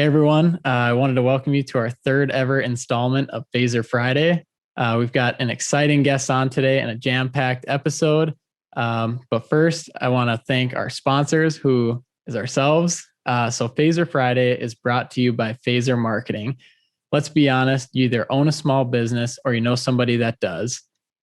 Hey everyone, I wanted to welcome you to our third ever installment of Phaser Friday. We've got an exciting guest on today and a jam-packed episode. But first, I want to thank our sponsors, who is ourselves. So Phaser Friday is brought to you by Phaser Marketing. Let's be honest, you either own a small business or you know somebody that does.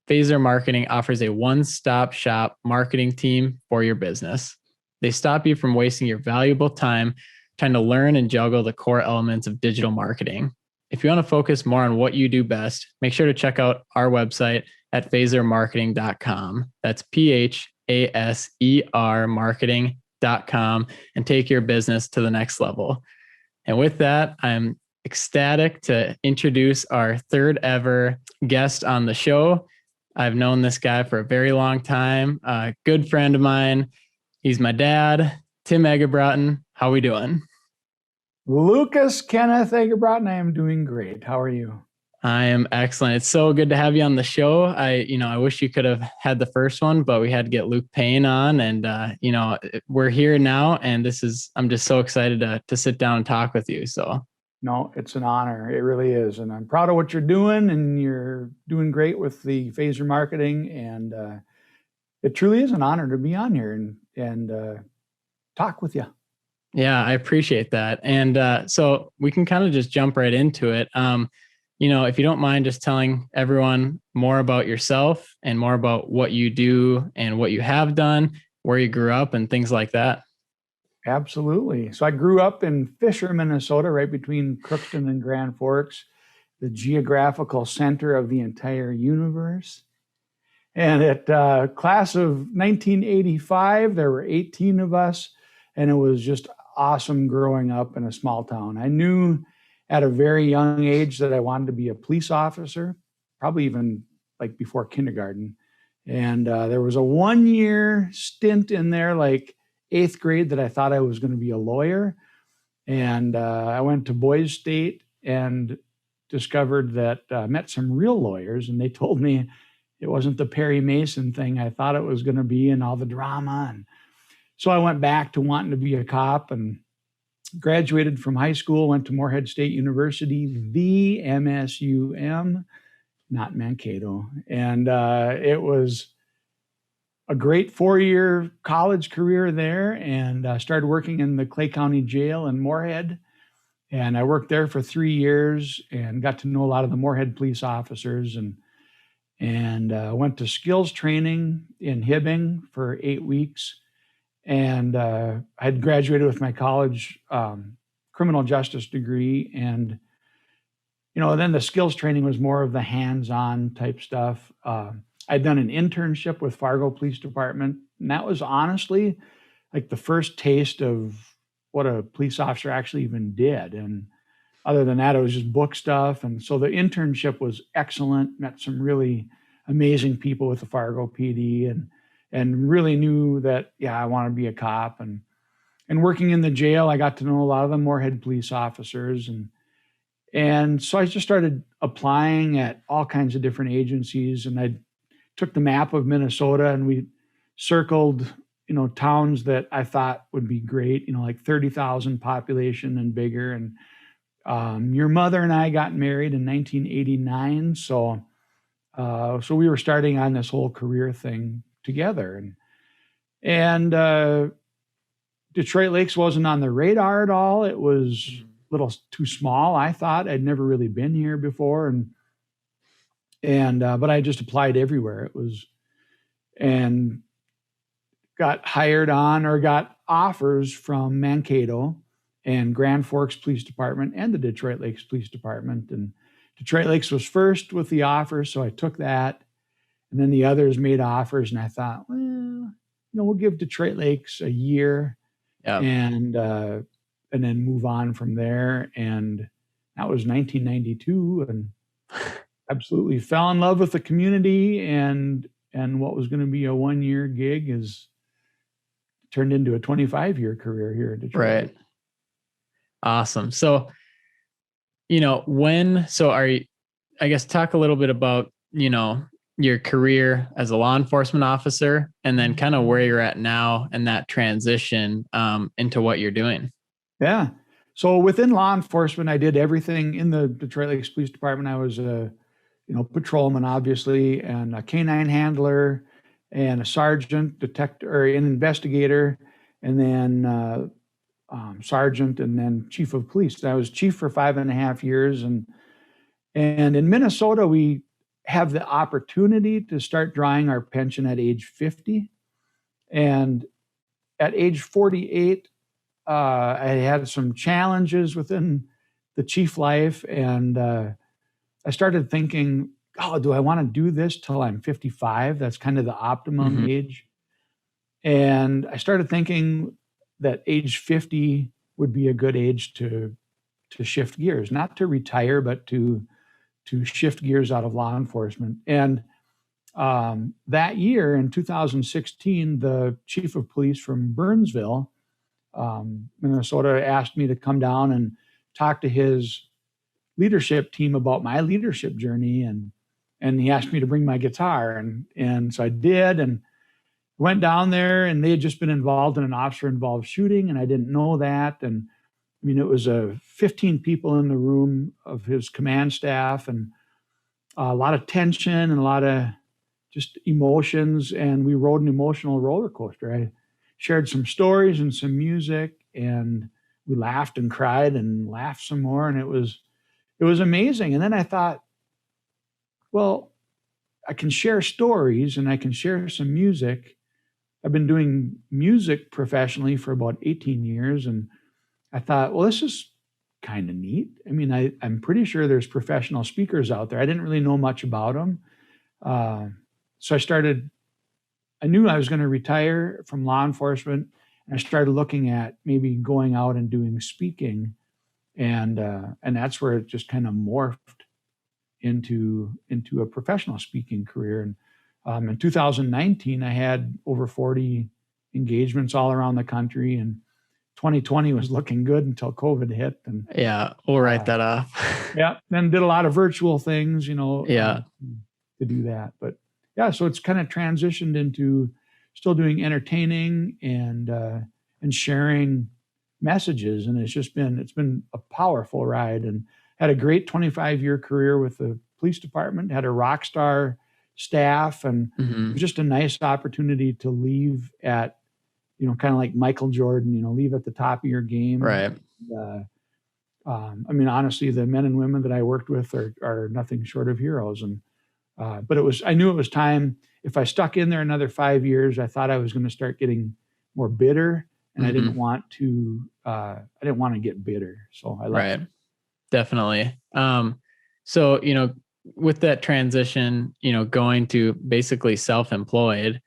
Phaser Marketing offers a one-stop shop marketing team for your business. They stop you from wasting your valuable time trying to learn and juggle the core elements of digital marketing. If you want to focus more on what you do best, make sure to check out our website at phasermarketing.com. That's PHASER marketing.com and take your business to the next level. And with that, I'm ecstatic to introduce our third ever guest on the show. I've known this guy for a very long time, a good friend of mine. He's my dad, Tim Eggebraaten. How are we doing? Lucas Kenneth Eggebraaten, I am doing great. How are you? I am excellent. It's so good to have you on the show. I wish you could have had the first one, but we had to get Luke Payne on, and we're here now. And I'm just so excited to sit down and talk with you. So no, it's an honor. It really is, and I'm proud of what you're doing, and you're doing great with the Phaser Marketing, and it truly is an honor to be on here and talk with you. Yeah, I appreciate that. And so we can kind of just jump right into it. If you don't mind just telling everyone more about yourself and more about what you do and what you have done, where you grew up and things like that. Absolutely. So I grew up in Fisher, Minnesota, right between Crookston and Grand Forks, the geographical center of the entire universe. And at class of 1985, there were 18 of us, and it was just awesome growing up in a small town. I knew at a very young age that I wanted to be a police officer, probably even like before kindergarten. And there was a 1-year stint in there, like 8th grade, that I thought I was going to be a lawyer. And I went to Boys State and discovered that met some real lawyers, and they told me it wasn't the Perry Mason thing I thought it was going to be and all the drama. And so I went back to wanting to be a cop and graduated from high school, went to Morehead State University, the MSUM, not Mankato. And it was a great 4-year college career there, and started working in the Clay County Jail in Morehead. And I worked there for 3 years and got to know a lot of the Morehead police officers, and went to skills training in Hibbing for 8 weeks. And I had graduated with my college criminal justice degree. And, then the skills training was more of the hands-on type stuff. I'd done an internship with Fargo Police Department. And that was honestly like the first taste of what a police officer actually even did. And other than that, it was just book stuff. And so the internship was excellent, met some really amazing people with the Fargo PD, and really knew that, I want to be a cop. And working in the jail, I got to know a lot of the Morehead police officers. And so I just started applying at all kinds of different agencies. And I took the map of Minnesota and we circled, towns that I thought would be great, like 30,000 population and bigger. And your mother and I got married in 1989. So we were starting on this whole career thing together. And Detroit Lakes wasn't on the radar at all. It was a little too small, I thought. I'd never really been here before. But I just applied everywhere. And got hired on or got offers from Mankato and Grand Forks Police Department and the Detroit Lakes Police Department. And Detroit Lakes was first with the offer, so I took that. And then the others made offers, and I thought, we'll give Detroit Lakes a year, and then move on from there. And that was 1992, and absolutely fell in love with the community, and what was going to be a 1-year gig is turned into a 25-year career here in Detroit. Right. Awesome. So, talk a little bit about, your career as a law enforcement officer, and then kind of where you're at now and that transition into what you're doing. Yeah. So within law enforcement, I did everything in the Detroit Lakes Police Department. I was a, patrolman, obviously, and a canine handler, and a sergeant, detective, or an investigator, and then sergeant, and then chief of police. I was chief for 5.5 years, and in Minnesota, we have the opportunity to start drawing our pension at age 50, and at age 48. I had some challenges within the chief life, and I started thinking, oh, do I want to do this till I'm 55? That's kind of the optimum age. And I started thinking that age 50 would be a good age to shift gears, not to retire, but to shift gears out of law enforcement. And that year in 2016, the chief of police from Burnsville, Minnesota, asked me to come down and talk to his leadership team about my leadership journey, and he asked me to bring my guitar, and so I did, and went down there, and they had just been involved in an officer involved shooting, and I didn't know that. And I mean, it was 15 people in the room of his command staff, and a lot of tension and a lot of just emotions, and we rode an emotional roller coaster. I shared some stories and some music, and we laughed and cried and laughed some more, and it was amazing. And then I thought, well, I can share stories and I can share some music. I've been doing music professionally for about 18 years, and I thought, well, this is kind of neat. I mean, I'm pretty sure there's professional speakers out there. I didn't really know much about them. So I knew I was going to retire from law enforcement, and I started looking at maybe going out and doing speaking, and that's where it just kind of morphed into a professional speaking career. And in 2019, I had over 40 engagements all around the country, and 2020 was looking good until COVID hit. And yeah, we'll write that off. Yeah, then did a lot of virtual things, Yeah. To do that. But yeah, so it's kind of transitioned into still doing entertaining and sharing messages, and it's been a powerful ride, and had a great 25-year career with the police department, had a rock star staff, and it was just a nice opportunity to leave at, kind of like Michael Jordan, leave at the top of your game. Right. I mean, honestly, the men and women that I worked with are nothing short of heroes. And but I knew it was time. If I stuck in there another 5 years, I thought I was going to start getting more bitter, and I didn't want to get bitter. So I left. Right. Definitely. So, with that transition, going to basically self-employed,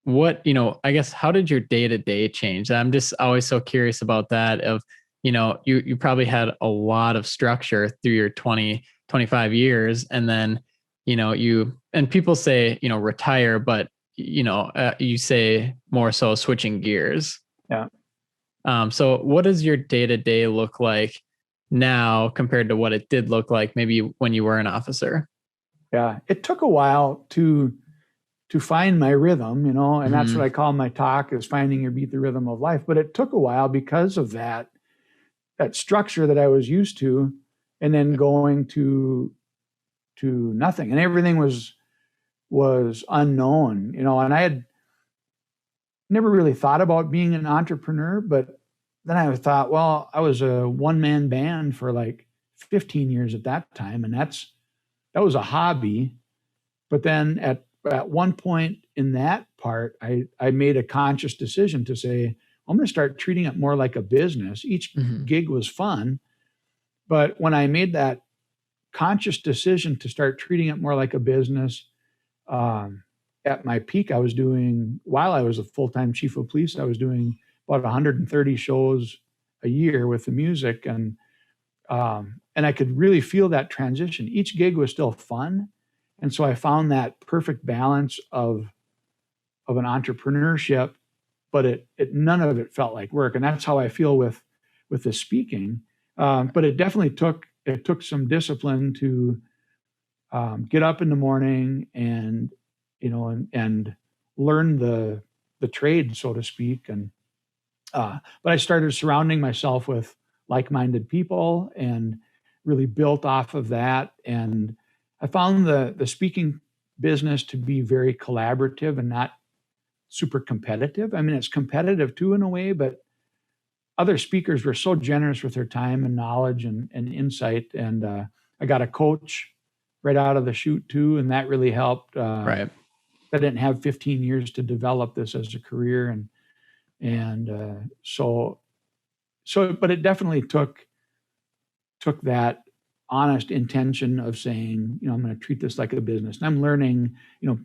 what, I guess, how did your day-to-day change? I'm just always so curious about that of, you probably had a lot of structure through your 25 years. And then, and people say, retire, but, you say more so switching gears. Yeah. So what does your day-to-day look like now compared to what it did look like maybe when you were an officer? Yeah, it took a while to find my rhythm, and that's what I call my talk, is finding your beat, the rhythm of life. But it took a while because of that structure that I was used to, and then going to nothing, and everything was unknown, and I had never really thought about being an entrepreneur. But then I thought, well, I was a one-man band for like 15 years at that time, and that was a hobby. But then at one point in that part, I made a conscious decision to say, I'm going to start treating it more like a business. Each gig was fun, but when I made that conscious decision to start treating it more like a business, at my peak, while I was a full-time chief of police, I was doing about 130 shows a year with the music, and I could really feel that transition. Each gig was still fun, and so I found that perfect balance of an entrepreneurship, but it none of it felt like work, and that's how I feel with the speaking. But it definitely took some discipline to get up in the morning and and learn the trade, so to speak, and But I started surrounding myself with like-minded people and really built off of that. And I found the speaking business to be very collaborative and not super competitive. I mean, it's competitive too in a way, but other speakers were so generous with their time and knowledge and insight. And I got a coach right out of the chute too, and that really helped. Right. I didn't have 15 years to develop this as a career, so but it definitely took that honest intention of saying, I'm going to treat this like a business. And I'm learning,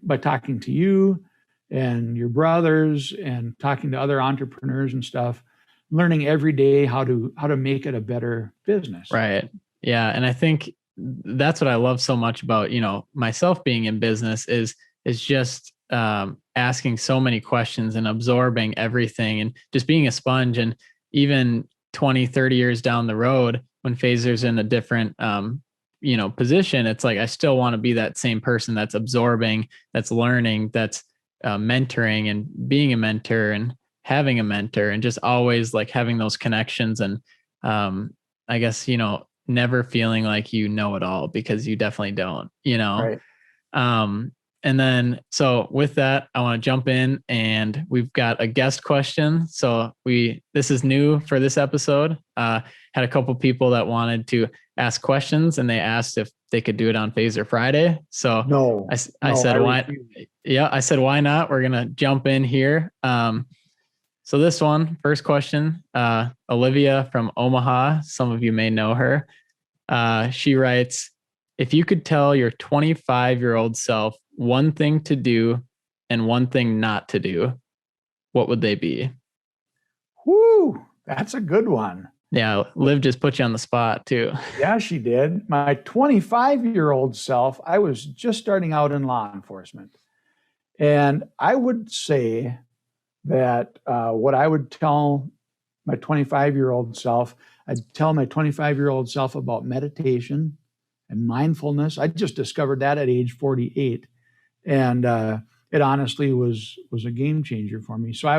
by talking to you and your brothers and talking to other entrepreneurs and stuff, learning every day how to make it a better business. Right. Yeah. And I think that's what I love so much about, myself being in business is just asking so many questions and absorbing everything and just being a sponge. And even 20, 30 years down the road, when Phaser's in a different, position, it's like, I still want to be that same person that's absorbing, that's learning, that's mentoring and being a mentor and having a mentor and just always like having those connections. And I guess, never feeling like you know it all, because you definitely don't, Right. And then, so with that, I want to jump in and we've got a guest question. So this is new for this episode. Had a couple people that wanted to ask questions and they asked if they could do it on Phaser Friday. So I said, why? Yeah, I said, why not? We're going to jump in here. So this one, first question, Olivia from Omaha. Some of you may know her. She writes, if you could tell your 25-year-old self one thing to do and one thing not to do, what would they be? Whoo, that's a good one. Yeah, Liv just put you on the spot too. Yeah, she did. My 25-year-old self, I was just starting out in law enforcement. And I would say that what I would tell my 25-year-old self, I'd tell my 25-year-old self about meditation and mindfulness. I just discovered that at age 48. And it honestly was a game changer for me. So I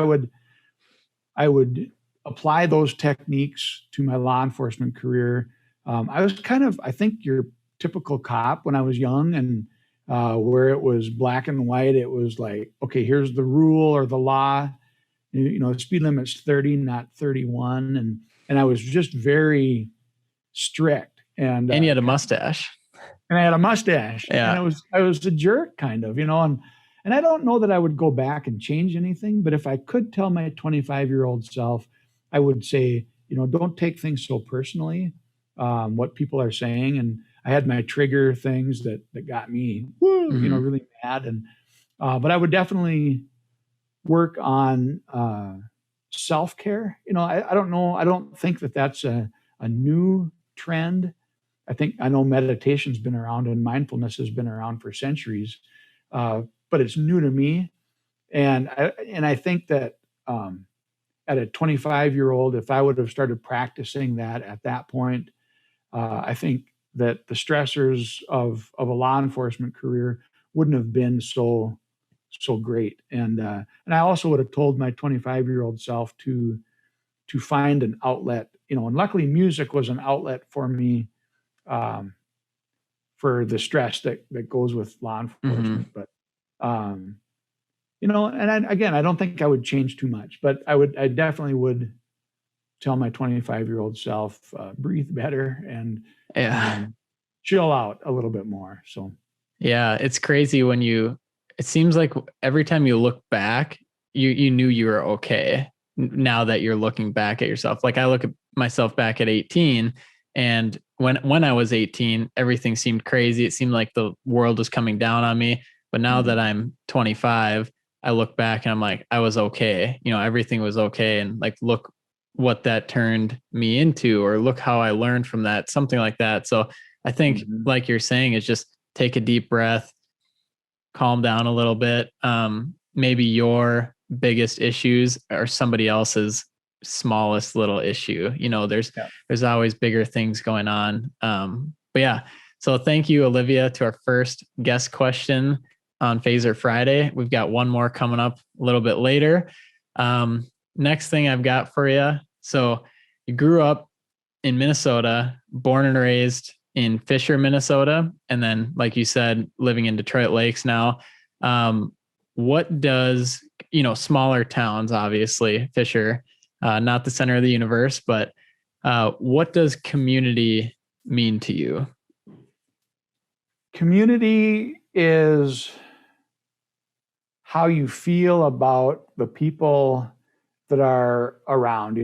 would apply those techniques to my law enforcement career. I was kind of, I think, your typical cop when I was young, and where it was black and white. It was like, okay, here's the rule or the law. The speed limit's 30, not 31. And I was just very strict. And you had a mustache. And I had a mustache. Yeah. And I was a jerk kind of, and I don't know that I would go back and change anything, but if I could tell my 25-year-old self, I would say, don't take things so personally, what people are saying. And I had my trigger things that got me, really mad. And, but I would definitely work on self-care. I don't know. I don't think that that's a new trend. I know meditation's been around and mindfulness has been around for centuries, but it's new to me. And I think that at a 25-year-old, if I would have started practicing that at that point, I think that the stressors of a law enforcement career wouldn't have been so great. And I also would have told my 25-year-old self to find an outlet, and luckily music was an outlet for me. For the stress that goes with law enforcement. But, and I don't think I would change too much, but I definitely would tell my 25-year-old self, breathe better and chill out a little bit more. So, yeah, it's crazy it seems like every time you look back, you knew you were okay. Now that you're looking back at yourself, like I look at myself back at 18, and when I was 18, everything seemed crazy. It seemed like the world was coming down on me. But now that I'm 25, I look back and I'm like, I was okay. Everything was okay. And like, look what that turned me into, or look how I learned from that, something like that. So I think, like you're saying, is just take a deep breath, calm down a little bit. Maybe your biggest issues are somebody else's smallest little issue. There's always bigger things going on. But yeah, so thank you, Olivia, to our first guest question on Phaser Friday. We've got one more coming up a little bit later. next thing I've got for you. So you grew up in Minnesota, born and raised in Fisher, Minnesota, and then, like you said, living in Detroit Lakes now. What does, smaller towns, obviously, Fisher, not the center of the universe, but what does community mean to you? Community is how you feel about the people that are around.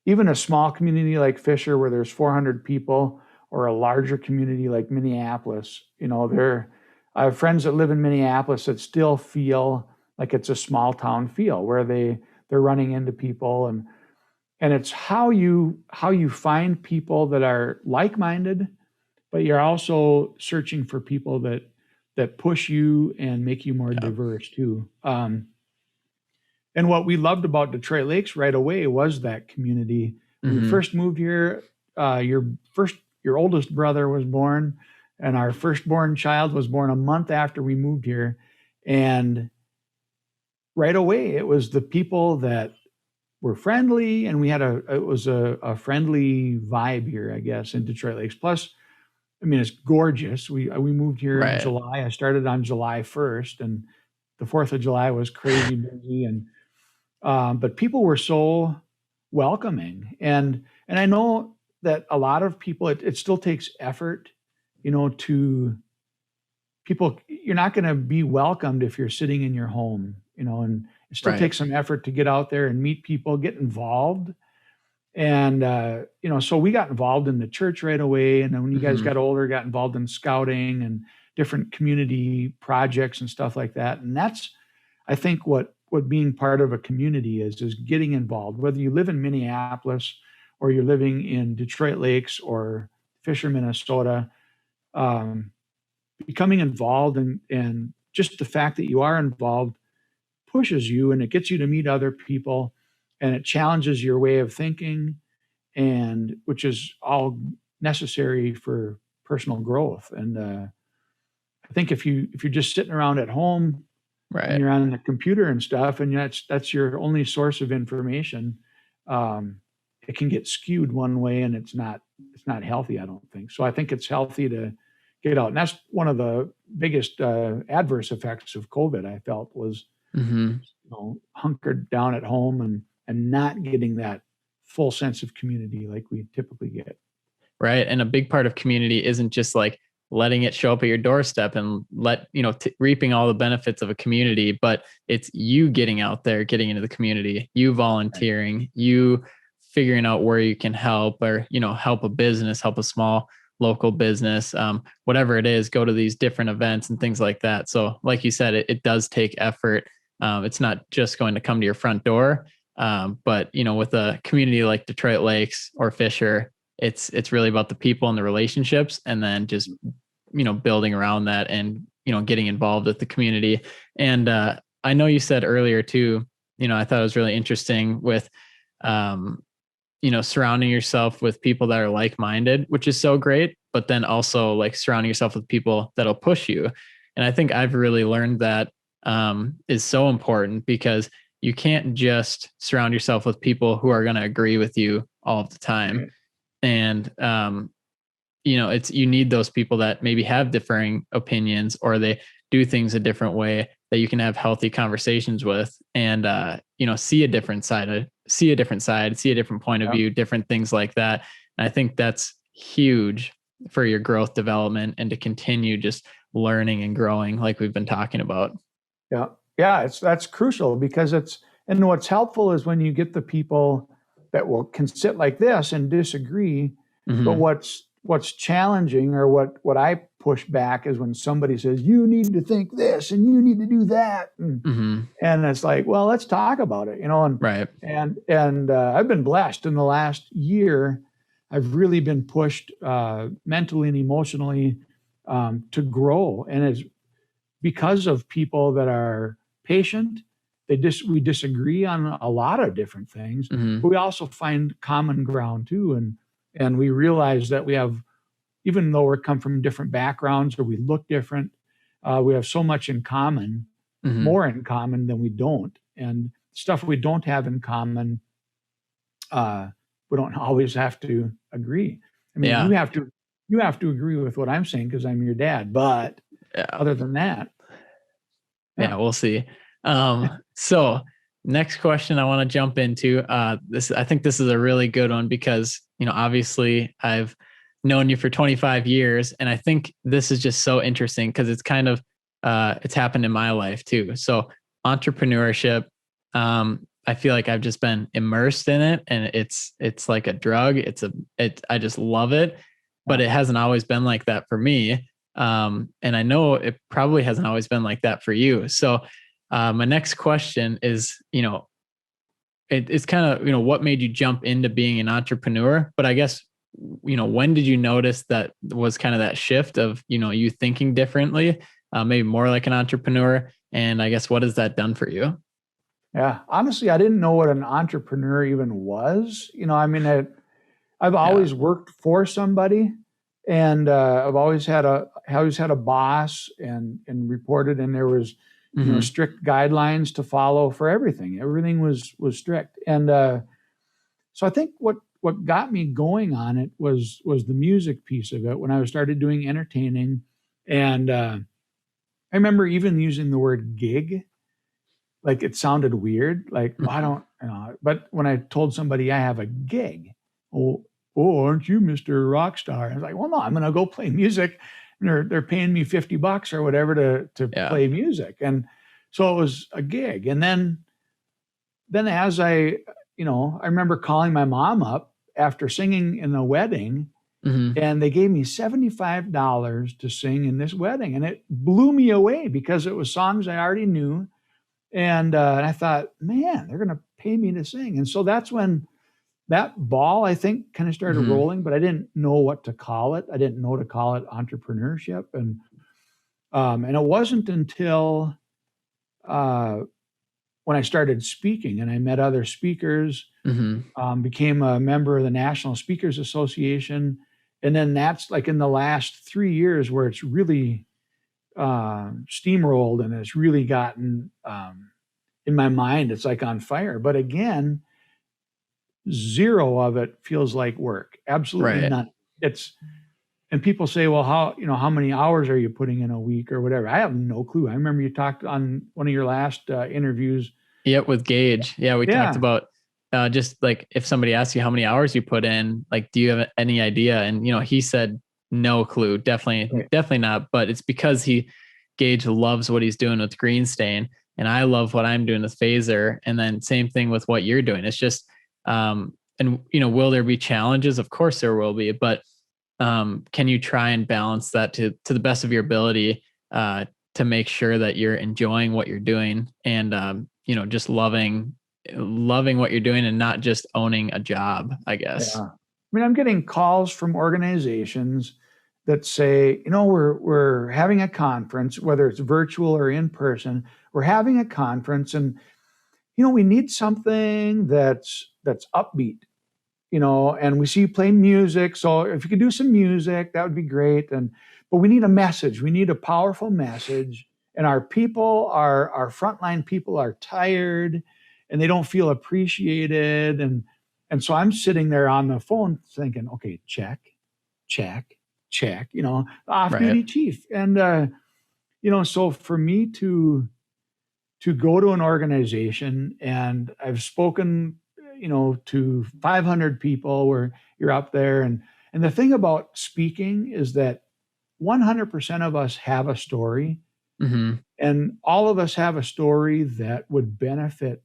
Even a small community like Fisher, where there's 400 people, or a larger community like Minneapolis, I have friends that live in Minneapolis that still feel like it's a small town feel, where they're running into people, and it's how you find people that are like-minded, but you're also searching for people that push you and make you more diverse too. And what we loved about Detroit Lakes right away was that community. When we first moved here, your oldest brother was born, and our firstborn child was born a month after we moved here. And right away, it was the people that were friendly, and it was a friendly vibe here, I guess, in Detroit Lakes. Plus, I mean, it's gorgeous. We moved here in July. I started on July 1st, and the 4th of July was crazy busy, but people were so welcoming. And I know that a lot of people, it still takes effort, to people. You're not going to be welcomed if you're sitting in your home, and it still takes some effort to get out there and meet people, get involved. And, so we got involved in the church right away. And then when you guys got older, got involved in scouting and different community projects and stuff like that. And that's, I think, what being part of a community is getting involved, whether you live in Minneapolis or you're living in Detroit Lakes or Fisher, Minnesota. Becoming involved and just the fact that you are involved pushes you, and it gets you to meet other people, and it challenges your way of thinking, and which is all necessary for personal growth. And I think if you're just sitting around at home, and you're on the computer and stuff, and that's your only source of information, it can get skewed one way, and it's not healthy, I don't think. So I think it's healthy to get out. And that's one of the biggest adverse effects of COVID, I felt, was hunkered down at home and not getting that full sense of community like we typically get. Right. And a big part of community isn't just like letting it show up at your doorstep and reaping all the benefits of a community, but it's you getting out there, getting into the community, you volunteering, you figuring out where you can help, or, help a business, help a small local business, whatever it is, go to these different events and things like that. So like you said, it does take effort. It's not just going to come to your front door. But, with a community like Detroit Lakes or Fisher, it's really about the people and the relationships, and then just, building around that and, getting involved with the community. And I know you said earlier too, I thought it was really interesting with, surrounding yourself with people that are like-minded, which is so great, but then also like surrounding yourself with people that'll push you. And I think I've really learned that is so important, because you can't just surround yourself with people who are going to agree with you all of the time. And, you need those people that maybe have differing opinions, or they do things a different way, that you can have healthy conversations with, and, see a different side, see a different point of view, different things like that. And I think that's huge for your growth development, and to continue just learning and growing like we've been talking about. Yeah, that's crucial, because and what's helpful is when you get the people that can sit like this and disagree. But what's challenging, or what I push back, is when somebody says, you need to think this and you need to do that. And it's like, well, let's talk about it, and I've been blessed in the last year. I've really been pushed mentally and emotionally to grow. And it's because of people that are patient. We disagree on a lot of different things, but we also find common ground too. And we realize that we have, even though we come from different backgrounds or we look different, we have so much in common, more in common than we don't. And stuff we don't have in common, we don't always have to agree. I mean, Yeah. you have to agree with what I'm saying because I'm your dad. But Yeah. other than that, yeah, we'll see. So next question I want to jump into, I think this is a really good one because, obviously I've known you for 25 years, and I think this is just so interesting because it's kind of, it's happened in my life too. So entrepreneurship, I feel like I've just been immersed in it, and it's like a drug. I just love it, but it hasn't always been like that for me. And I know it probably hasn't always been like that for you. So my next question is, it's kind of, what made you jump into being an entrepreneur? But I guess, when did you notice that was kind of that shift of, you thinking differently, maybe more like an entrepreneur? And I guess, what has that done for you? Yeah, honestly, I didn't know what an entrepreneur even was. I mean, I've always worked for somebody, and I've always had a boss and reported, and there was strict guidelines to follow for everything. Everything was strict, and so I think what got me going on it was the music piece of it when I started doing entertaining, and I remember even using the word gig. Like it sounded weird, like I don't, but when I told somebody I have a gig, oh, aren't you Mr. Rockstar? I was like, well, no, I'm going to go play music, and they're paying me $50 or whatever to play music, and so it was a gig. And then as I remember calling my mom up after singing in a wedding, and they gave me $75 to sing in this wedding, and it blew me away because it was songs I already knew. And I thought, man, they're going to pay me to sing. And so that's when that ball, I think, kind of started rolling, but I didn't know what to call it. I didn't know to call it entrepreneurship. And it wasn't until when I started speaking and I met other speakers, became a member of the National Speakers Association. And then that's like in the last 3 years where it's really steamrolled, and it's really gotten in my mind, it's like on fire. But again, zero of it feels like work. Absolutely none. And people say, well, how many hours are you putting in a week or whatever? I have no clue. I remember you talked on one of your last interviews. Yeah, with Gage. Yeah, we talked about just like if somebody asks you how many hours you put in, like, do you have any idea? And he said no clue. Definitely not. But it's because Gage loves what he's doing with Greenstain, and I love what I'm doing with Phaser. And then same thing with what you're doing. It's just, and will there be challenges? Of course there will be, but can you try and balance that to the best of your ability to make sure that you're enjoying what you're doing and just loving what you're doing and not just owning a job, I guess. Yeah. I mean, I'm getting calls from organizations that say, we're having a conference, whether it's virtual or in person, we're having a conference, and we need something that's upbeat, and we see you play music. So if you could do some music, that would be great. But we need a message. We need a powerful message. And our people, our frontline people are tired and they don't feel appreciated. And so I'm sitting there on the phone thinking, okay, check, off-duty chief. And, so for me to go to an organization, and I've spoken, to 500 people where you're up there. And the thing about speaking is that 100% of us have a story, and all of us have a story that would benefit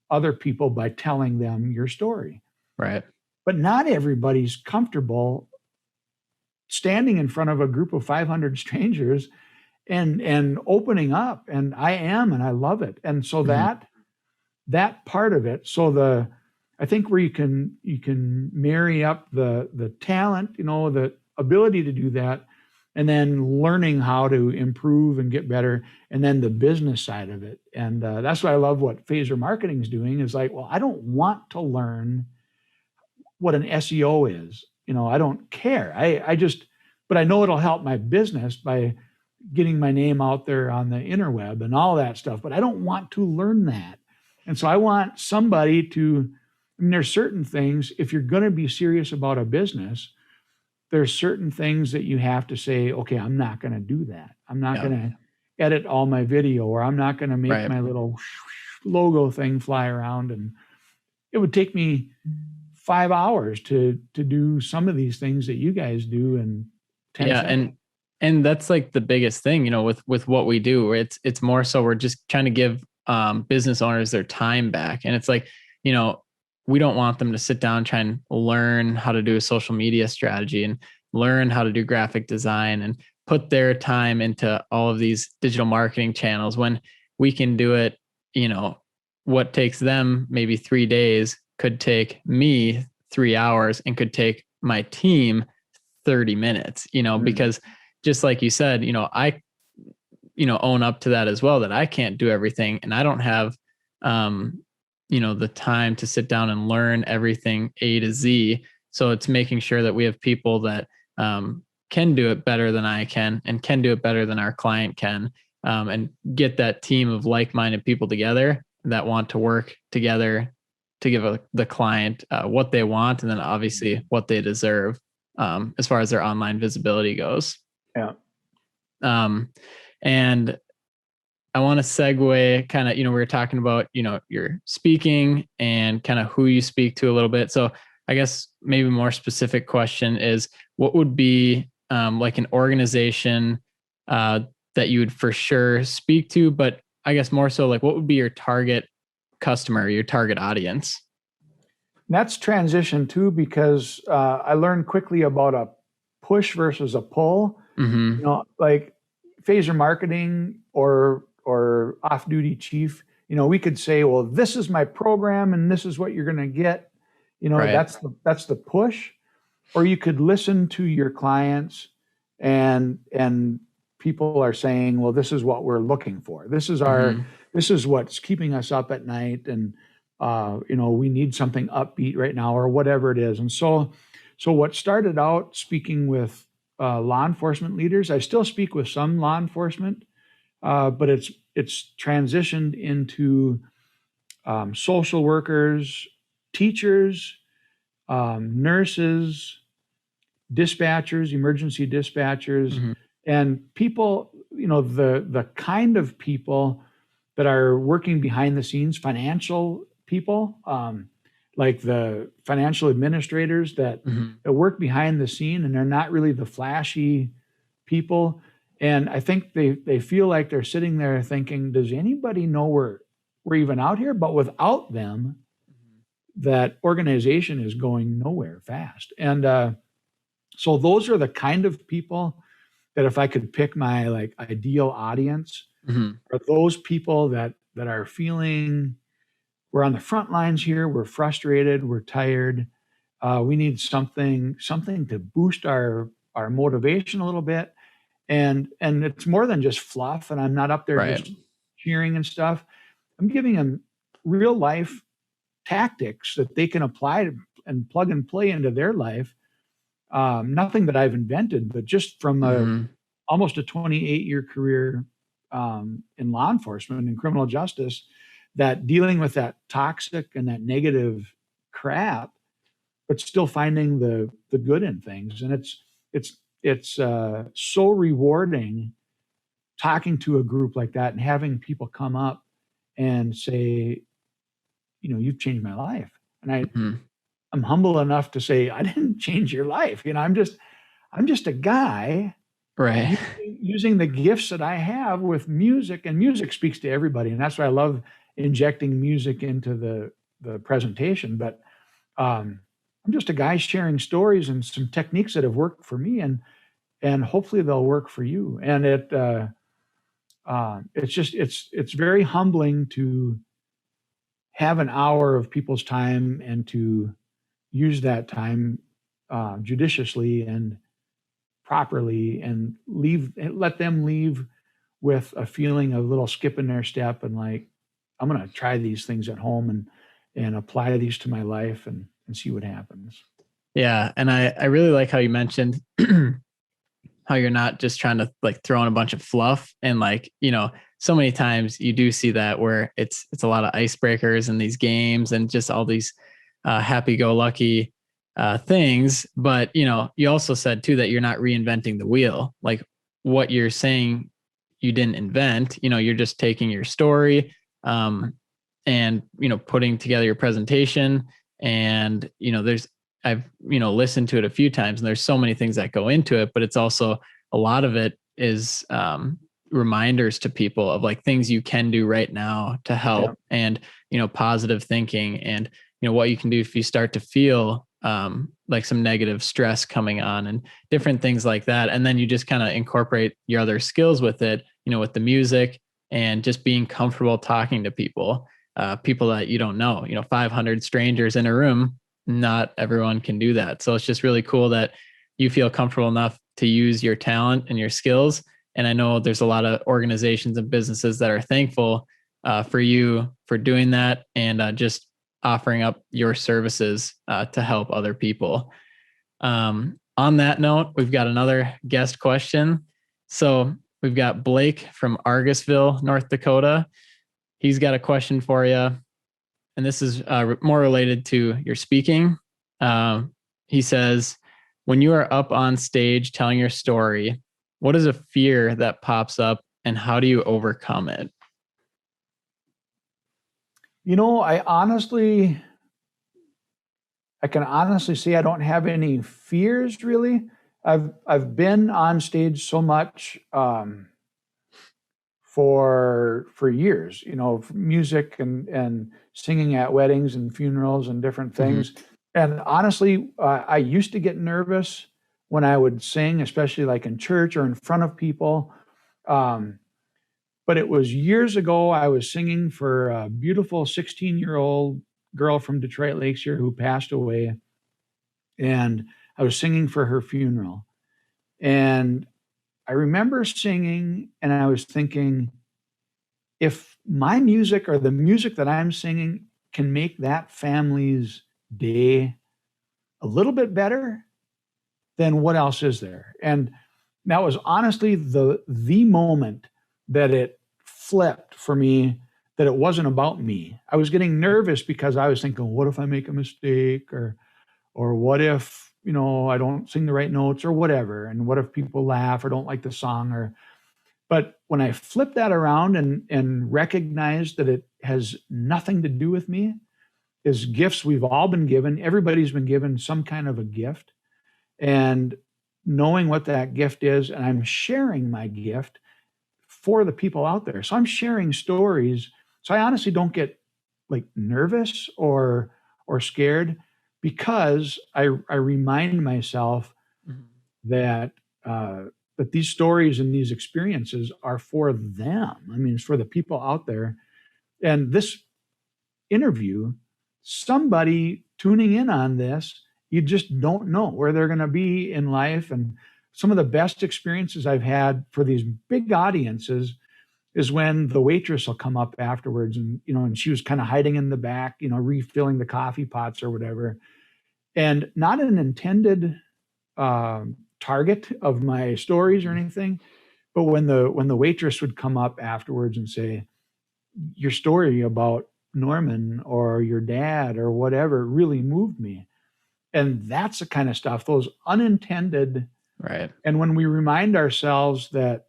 other people by telling them your story. Right. But not everybody's comfortable standing in front of a group of 500 strangers and opening up. And I am, and I love it. And so that part of it. So I think where you can marry up the talent, the ability to do that, and then learning how to improve and get better, and then the business side of it. And that's why I love what Phaser Marketing is doing. Is like, well, I don't want to learn what an SEO is. I don't care. But I know it'll help my business by getting my name out there on the interweb and all that stuff. But I don't want to learn that. And so I want somebody to, I mean, there's certain things, if you're going to be serious about a business, there's certain things that you have to say, okay, I'm not going to do that. I'm not Yeah. going to edit all my video, or I'm not going to make Right. my little logo thing fly around. And it would take me 5 hours to do some of these things that you guys do in 10 Yeah. seconds. And that's like the biggest thing, you know, with what we do. It's more so we're just trying to give business owners their time back. And it's like, you know, we don't want them to sit down and try and learn how to do a social media strategy and learn how to do graphic design and put their time into all of these digital marketing channels when we can do it. You know, what takes them maybe 3 days could take me 3 hours and could take my team 30 minutes, you know, because just like you said, you know, I, you know, own up to that as well, that I can't do everything and I don't have, you know, the time to sit down and learn everything A to Z. So it's making sure that we have people that can do it better than I can and can do it better than our client can, and get that team of like-minded people together that want to work together to give the client what they want and then obviously what they deserve as far as their online visibility goes. Yeah. And I want to segue kind of, you know, we were talking about, you know, your speaking and kind of who you speak to a little bit. So I guess maybe a more specific question is what would be like an organization that you would for sure speak to, but I guess more so like what would be your target customer, your target audience? That's transition too, because I learned quickly about a push versus a pull. Mm-hmm. You know, like phaser marketing or off-duty chief. You know, we could say, well, this is my program and this is what you're going to get. You know, Right. that's the push. Or you could listen to your clients and people are saying, well, this is what we're looking for. This is our this is what's keeping us up at night, and you know, we need something upbeat right now, or whatever it is. And so what started out speaking with law enforcement leaders, I still speak with some law enforcement, but it's transitioned into social workers, teachers, nurses, dispatchers, emergency dispatchers, and people, you know, the kind of people that are working behind the scenes, financial people, like the financial administrators that work behind the scene, and they're not really the flashy people. And I think they feel like they're sitting there thinking, does anybody know we're even out here? But without them, that organization is going nowhere fast. And so those are the kind of people that if I could pick my like ideal audience, are those people that are feeling we're on the front lines here, we're frustrated, we're tired, we need something to boost our motivation a little bit, and it's more than just fluff. And I'm not up there just cheering and stuff. I'm giving them real life tactics that they can apply and plug and play into their life. Nothing that I've invented, but just from almost a 28-year career in law enforcement and criminal justice, that dealing with that toxic and that negative crap, but still finding the good in things. And it's so rewarding talking to a group like that and having people come up and say, you know, you've changed my life. And I'm humble enough to say, I didn't change your life. You know, I'm just a guy using the gifts that I have with music, and music speaks to everybody. And that's why I love injecting music into the presentation. But I'm just a guy sharing stories and some techniques that have worked for me, and hopefully they'll work for you. And it's very humbling to have an hour of people's time and to use that time judiciously and properly, and let them leave with a feeling of a little skip in their step, and like, I'm going to try these things at home and apply these to my life and see what happens. Yeah. And I really like how you mentioned how you're not just trying to like throw in a bunch of fluff and like, you know, so many times you do see that where it's a lot of icebreakers in these games and just all these happy-go-lucky things. But, you also said too that you're not reinventing the wheel. Like what you're saying you didn't invent, you're just taking your story and, putting together your presentation. And, I've, listened to it a few times, and there's so many things that go into it, but it's also a lot of it is reminders to people of like things you can do right now to help, and, positive thinking, and, what you can do if you start to feel like some negative stress coming on and different things like that. And then you just kind of incorporate your other skills with it, with the music and just being comfortable talking to people, people that you don't know, 500 strangers in a room. Not everyone can do that. So it's just really cool that you feel comfortable enough to use your talent and your skills. And I know there's a lot of organizations and businesses that are thankful for you for doing that, and just offering up your services to help other people. On that note, we've got another guest question. So we've got Blake from Argusville, North Dakota. He's got a question for you. And this is more related to your speaking. He says, when you are up on stage telling your story, what is a fear that pops up and how do you overcome it? I can honestly say I don't have any fears really. I've been on stage so much for years, music and singing at weddings and funerals and different things. Mm-hmm. And honestly, I used to get nervous when I would sing, especially like in church or in front of people. But it was years ago, I was singing for a beautiful 16-year-old girl from Detroit Lakes here who passed away. And I was singing for her funeral. And I remember singing and I was thinking, if my music or the music that I'm singing can make that family's day a little bit better, then what else is there? And that was honestly the moment that it flipped for me, that it wasn't about me. I was getting nervous because I was thinking, what if I make a mistake, or what if, I don't sing the right notes or whatever, and what if people laugh or don't like the song, but when I flipped that around and recognized that it has nothing to do with me, is gifts we've all been given. Everybody's been given some kind of a gift, and knowing what that gift is, and I'm sharing my gift for the people out there. So I'm sharing stories. So I honestly don't get like nervous or scared, because I remind myself that that these stories and these experiences are for them. I mean, it's for the people out there. And this interview, somebody tuning in on this, you just don't know where they're going to be in life. And some of the best experiences I've had for these big audiences is when the waitress will come up afterwards, and and she was kind of hiding in the back, refilling the coffee pots or whatever, and not an intended target of my stories or anything, but when the waitress would come up afterwards and say, your story about Norman or your dad or whatever really moved me. And that's the kind of stuff, those unintended. Right. And when we remind ourselves that,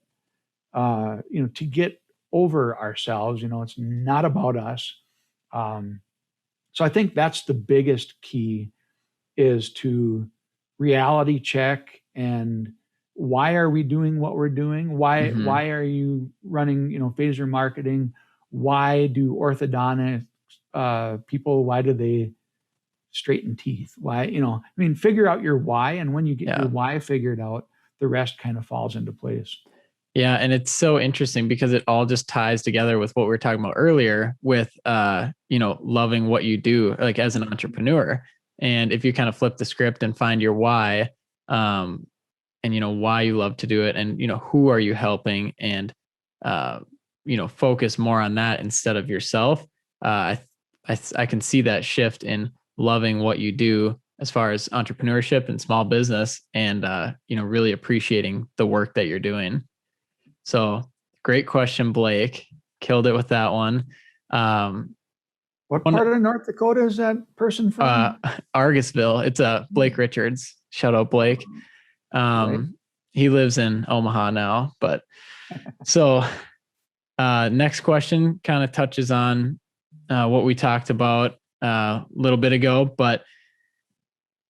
to get over ourselves, it's not about us. So I think that's the biggest key, is to reality check. And why are we doing what we're doing? Why are you running, phaser marketing? Why do orthodontics people, why do they straighten teeth? Why, figure out your why. And when you get your why figured out, the rest kind of falls into place. Yeah. And it's so interesting because it all just ties together with what we were talking about earlier with, loving what you do, like as an entrepreneur. And if you kind of flip the script and find your why, and, why you love to do it, and, who are you helping, and, focus more on that instead of yourself. I can see that shift in loving what you do as far as entrepreneurship and small business, and, really appreciating the work that you're doing. So great question, Blake. Killed it with that one. What part of North Dakota is that person from? Argusville. It's Blake Richards. Shout out Blake. Right. He lives in Omaha now, but so next question kind of touches on what we talked about a little bit ago, but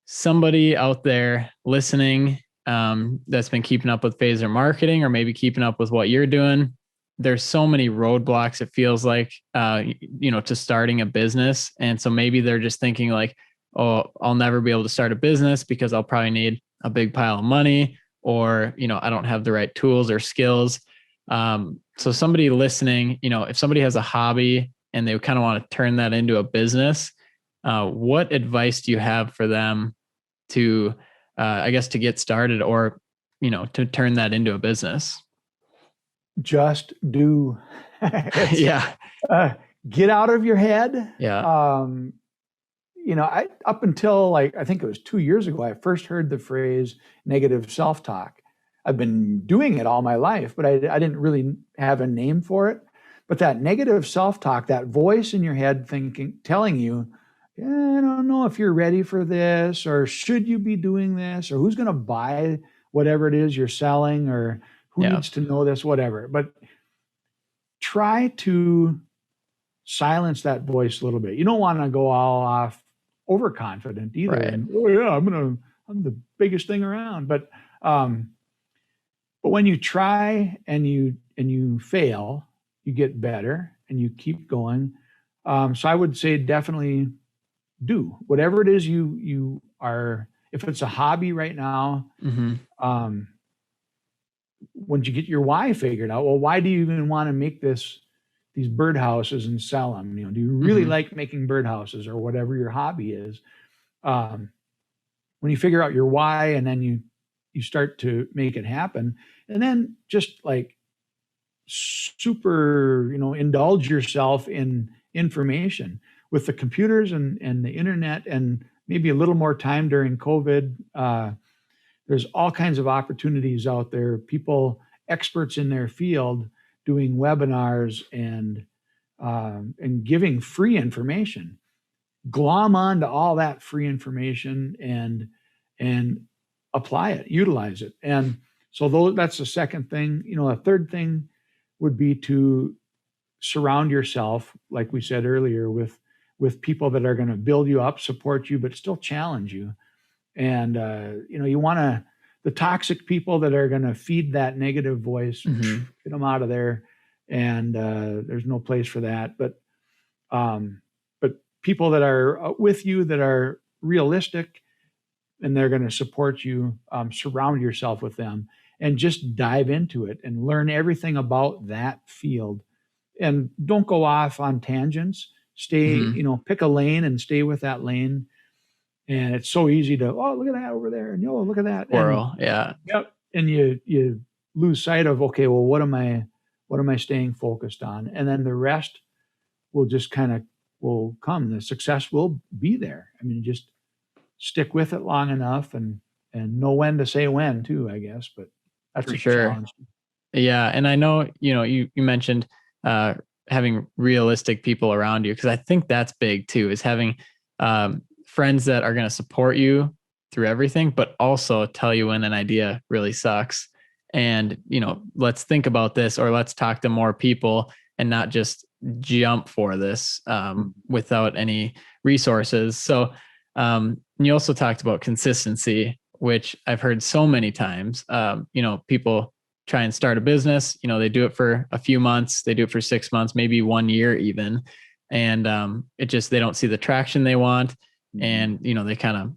somebody out there listening that's been keeping up with Phaser marketing or maybe keeping up with what you're doing, there's so many roadblocks, it feels like, to starting a business. And so maybe they're just thinking like, oh, I'll never be able to start a business because I'll probably need a big pile of money, or, I don't have the right tools or skills. So somebody listening, if somebody has a hobby and they kind of want to turn that into a business, what advice do you have for them to, to get started or, to turn that into a business? Just do. Yeah. Get out of your head. Yeah. I up until I think it was 2 years ago, I first heard the phrase negative self-talk. I've been doing it all my life, but I didn't really have a name for it. But that negative self-talk, that voice in your head telling you, I don't know if you're ready for this, or should you be doing this, or who's going to buy whatever it is you're selling, or who needs to know this, whatever. But try to silence that voice a little bit. You don't want to go all off overconfident either. Right. And, I'm the biggest thing around. But when you try and you fail, you get better and you keep going. So I would say definitely do whatever it is you are. If it's a hobby right now, once you get your why figured out, well, why do you even want to make these birdhouses and sell them? Do you really like making birdhouses or whatever your hobby is? When you figure out your why and then you start to make it happen, and then just super, indulge yourself in information with the computers and the internet, and maybe a little more time during COVID. There's all kinds of opportunities out there. People, experts in their field, doing webinars and giving free information. Glom onto all that free information and apply it, utilize it. And so that's the second thing. A third thing would be to surround yourself, like we said earlier, with people that are going to build you up, support you, but still challenge you. And you want the toxic people that are going to feed that negative voice, get them out of there. And there's no place for that. But people that are with you, that are realistic, and they're going to support you, surround yourself with them, and just dive into it and learn everything about that field. And don't go off on tangents. Stay, pick a lane and stay with that lane. And it's so easy to, look at that over there, and look at that. Squirrel, yeah. Yep. And you lose sight of, okay, well, what am I staying focused on? And then the rest will just will come. The success will be there. I mean, just stick with it long enough and know when to say when too, I guess. But that's for a sure. challenge. Yeah. And I know, you mentioned having realistic people around you, because I think that's big too, is having friends that are going to support you through everything, but also tell you when an idea really sucks. And, let's think about this, or let's talk to more people and not just jump for this without any resources. So you also talked about consistency, which I've heard so many times. People try and start a business, they do it for a few months, they do it for 6 months, maybe 1 year even. And they don't see the traction they want. And, they kind of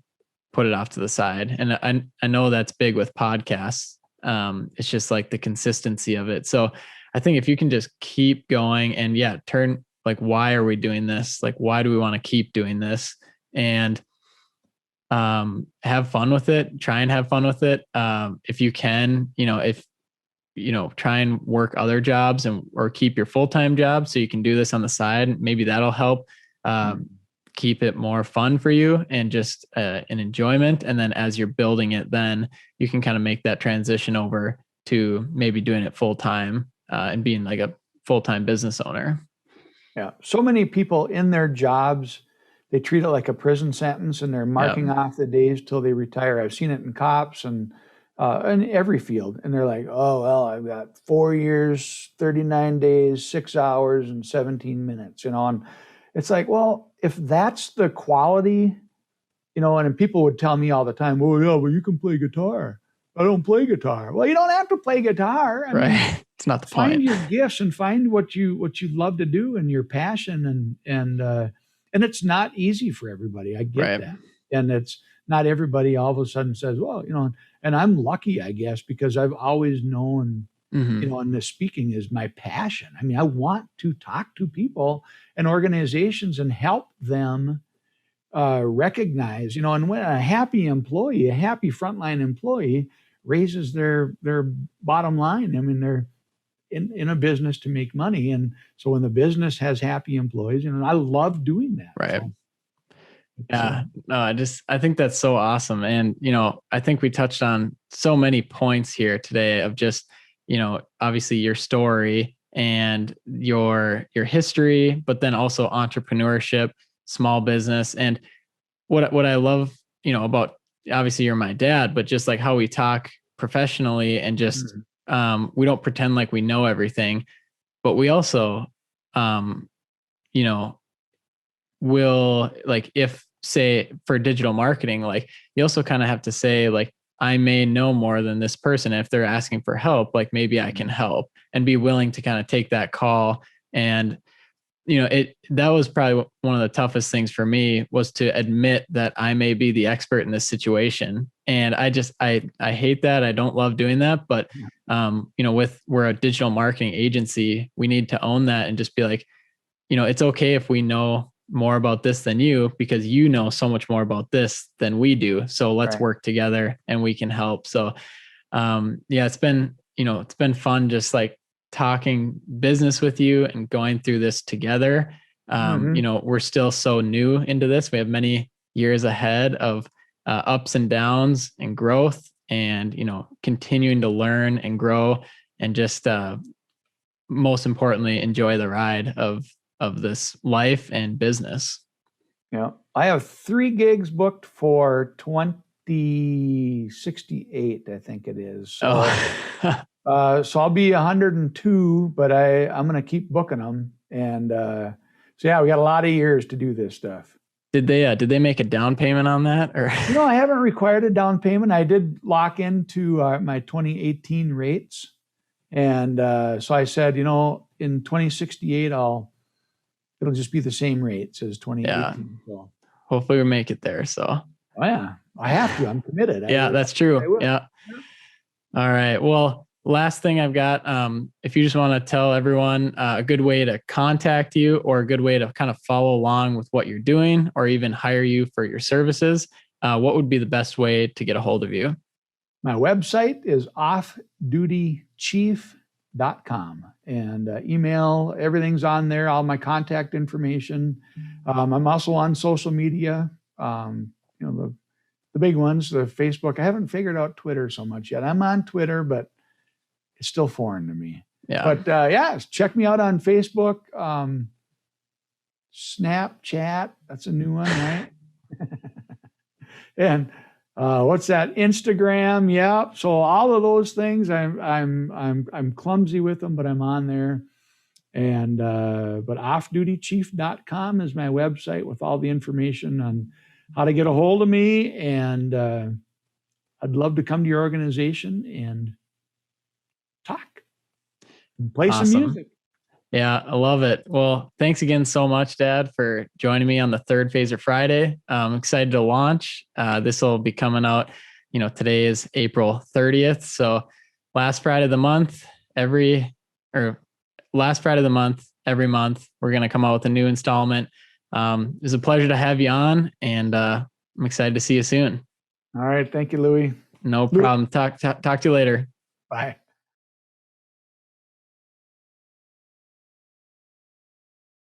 put it off to the side. And I know that's big with podcasts. It's just like the consistency of it. So I think if you can just keep going and turn, why are we doing this? Why do we want to keep doing this? And have fun with it, try and have fun with it. If you can, try and work other jobs or keep your full-time job so you can do this on the side. Maybe that'll help keep it more fun for you and just an enjoyment. And then as you're building it, then you can kind of make that transition over to maybe doing it full-time. and being like a full-time business owner. Yeah. So many people in their jobs, they treat it like a prison sentence, and they're marking off the days till they retire. I've seen it in cops and in every field. And they're like, oh, well, I've got 4 years, 39 days, 6 hours, and 17 minutes, and it's like, well, if that's the quality, and people would tell me all the time, well, yeah, well, you can play guitar. I don't play guitar. Well, you don't have to play guitar. I mean, it's not the find point. your gifts and find what you love to do and your passion, and it's not easy for everybody. I get that, and it's not everybody all of a sudden says, well, and I'm lucky, I guess, because I've always known, and the speaking is my passion. I mean, I want to talk to people and organizations and help them recognize, and when a happy employee, a happy frontline employee raises their bottom line. I mean, they're in a business to make money. And so when the business has happy employees, I love doing that. Right. So, yeah. No, I think that's so awesome. And, I think we touched on so many points here today of just, obviously your story and your history, but then also entrepreneurship, small business. And what I love, about, obviously you're my dad, but just like how we talk professionally and just, we don't pretend like we know everything, but we also, will, like, if say for digital marketing, like you also kind of have to say, like, I may know more than this person. If they're asking for help, like maybe I can help, and be willing to kind of take that call. And that was probably one of the toughest things for me, was to admit that I may be the expert in this situation. And I hate that. I don't love doing that, but we're a digital marketing agency, we need to own that and just be like, it's okay if we know more about this than you, because you know so much more about this than we do. So let's work together and we can help. So, it's been fun just like talking business with you and going through this together. We're still so new into this. We have many years ahead of ups and downs and growth, and, continuing to learn and grow, and just most importantly, enjoy the ride of this life and business. Yeah. I have 3 gigs booked for 2068, I think it is. So, so I'll be 102, but I'm going to keep booking them. And so yeah, we got a lot of years to do this stuff. Did they make a down payment on that, or? I haven't required a down payment. I did lock into my 2018 rates. And so I said, in 2068, it'll just be the same rates as 2018. Yeah. So hopefully we make it there. So. Oh yeah, I have to. I'm committed. That's true. Yeah. All right. Well, last thing I've got, if you just want to tell everyone a good way to contact you, or a good way to kind of follow along with what you're doing, or even hire you for your services, what would be the best way to get a hold of you? My website is offdutychief.com, and email, everything's on there, all my contact information. I'm also on social media, the big ones, the Facebook. I haven't figured out Twitter so much yet. I'm on Twitter, but it's still foreign to me. Yeah. But check me out on Facebook. Snapchat, that's a new one, right? And what's that? Instagram, yeah. So all of those things, I'm clumsy with them, but I'm on there. And but offdutychief.com is my website with all the information on how to get a hold of me. And I'd love to come to your organization and talk and play some music. Yeah, I love it. Well, thanks again so much, Dad, for joining me on the third Phaser Friday. I'm excited to launch. This will be coming out, today is April 30th. So last Friday of the month, every month, we're going to come out with a new installment. It was a pleasure to have you on, and I'm excited to see you soon. All right. Thank you, Louis. No problem. Talk to you later. Bye.